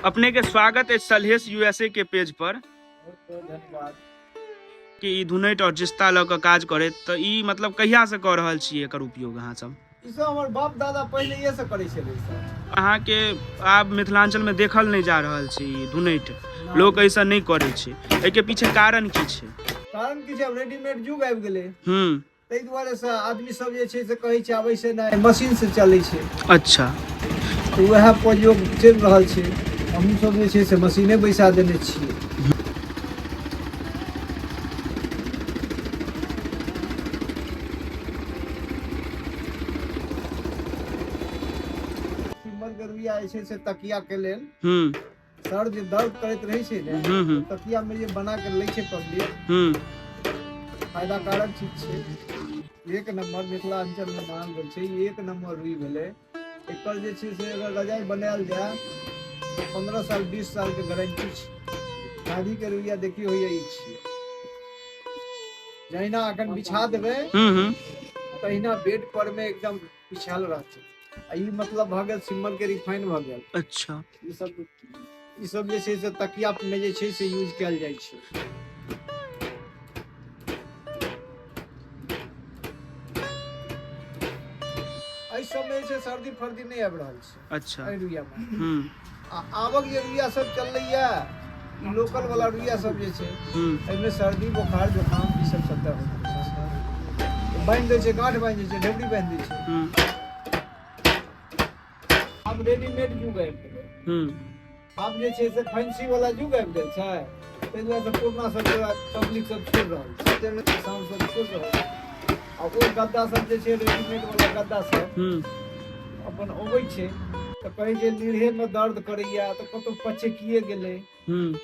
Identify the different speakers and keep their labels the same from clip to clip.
Speaker 1: अपने के स्वागत है सलहेश यूएसए के पेज पर
Speaker 2: धन्यवाद
Speaker 1: कि ई धुनैट और जिस्ता ल के काज करे तो ई मतलब कहिया से कर रहल छी एकर उपयोग अहाँ सब?
Speaker 2: ई सब हमर बाप दादा पहले ये से करे छले सब।
Speaker 1: अहाँ के आब मिथिलांचल में देखल नहीं जा रहल छी ई धुनैट, लोग ऐसा नहीं करे छै, एहि के पीछे कारण की छै?
Speaker 2: कारण की छै, रेडीमेड युग आबि गेलै।
Speaker 1: ताहि
Speaker 2: दुआरे से आदमी सब जे छै से कहै छै आबै से नहीं मशीन से चलै छै।
Speaker 1: अच्छा,
Speaker 2: तो वह प्रयोग चल रहल छै, हमहूँ सब जे छै से मशीने बैसा देने छियै। रुइया जे छै से तकिया के लेल सर जे दर्द करैत रहै छै ने, तकिया में जे बना के लै छै पब्लिक, फायदा कारक चीज छै। एक नंबर मिथिलांचल में मानल गेल छै, एक नंबर रुई भेलै। एकर जे छै से अगर रजाई बनायल जाए तो 15 साल 20 साल के गारंटी छै। शादी के रुइया देखियो होइए ई छियै, जहिना अखन बिछा देबै तहिना बेड पर में एकदम बिछाल रहतै। ई मतलब भ गेल सिम्मर के रिफाइन भ गेल। अच्छा, ई सब जे छै से तकिया में जे छै से यूज कैल जाइ छै। एहि सब में जे सर्दी फर्दी नहीं आबि रहल छै। अच्छा, एहि रुइया में आबक जे रुइया सब चललैया, लोकल वाला रुइया सब जे छै, एहिमे सर्दी बुखार जुकाम ई सब सबटा होइत छै। बांधि दै छै, गांठ बांधि दै छै, ढेबरी बांधि दै छै। अब रेडीमेड युग आबि गेलै। अब जे छै से फैंसी वाला युग आबि गेल छै, ताहि दुआरे पुरना सब पब्लिक सब छोड़ि रहल छै, किसान सब छोड़ि रहल छै। आ ओ गद्दा सब जे छै रेडीमेड वाला गद्दा सब अपन अबै छै तऽ कहै छै लीढ़े में दर्द करैया तऽ कतौ पचकिए गेलै,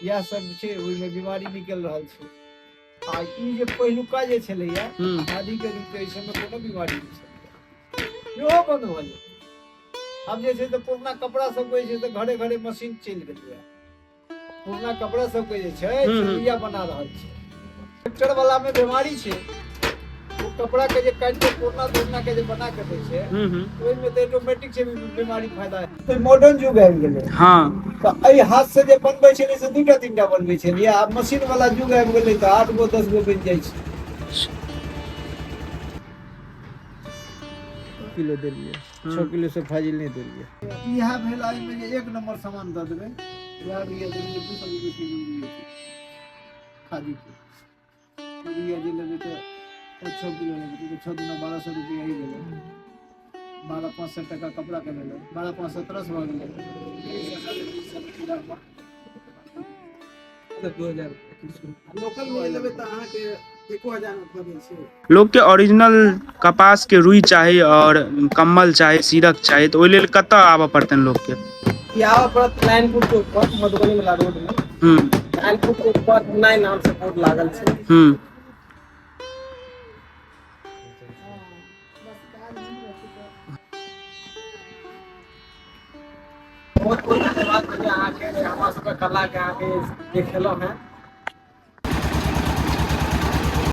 Speaker 2: इएह सब छै, ओहिमे बीमारी निकलि रहल छै। आ ई जे पहिलुका जे छलैया शादी के रूप के, ई सबमे कोनो बीमारी नहीं छलैया, इहो बंद भ गेलै। अब जे छै से पुरना कपड़ा सब जे छै से घरे घरे मशीन चलि गेलै। पुरना कपड़ा सब के जे छै रुइया बना रहल छै। ट्रैक्टर वाला में बीमारी छै, वो कपड़ा के जे काट के पुरना धुरना के जे बना के दै छै, ओइ में तो ऑटोमेटिक छै बीमारी फायदा है। तो मॉडर्न युग आबि गेलै। तो एहि हाथ से जे बनबै छै से 2टा 3टा बनबै छै, या मशीन वाला युग आबि गेलै तो 8 गो 10 गो बन जाइ छै। किलो देलिए 6 किलो से फाजिल नहीं देलिए। इहा भेला में एक नंबर सामान द देबे, यार ये देलिए 200 रुपए किलो है खादी के। ये जे लेबे तो 6 किलो लेबे तो 6 दूना 1200 रुपया ही गेले। 12-500 टका कपड़ा के लेले, 12-5 17 भ गेले। 2000 लोकल में लेबे त अहाँ के 1000 में पड़े छै।
Speaker 1: लोग के ओरिजिनल कपास के रुई चाहिए और कम्बल चाहिए, सीरक चाहिए, तो ओइ लेल कतऽ आबऽ पड़तन लोग के?
Speaker 2: यहाँ पर लाइनपुर के ऊपर मधुबनी वाला रोड में लाइनपुर के ऊपर नए नाम से बोर्ड लागल छै। बहुत बहुत धन्यवाद अहाँ के, हमरा सबके कला के आगे देखेलो हैं।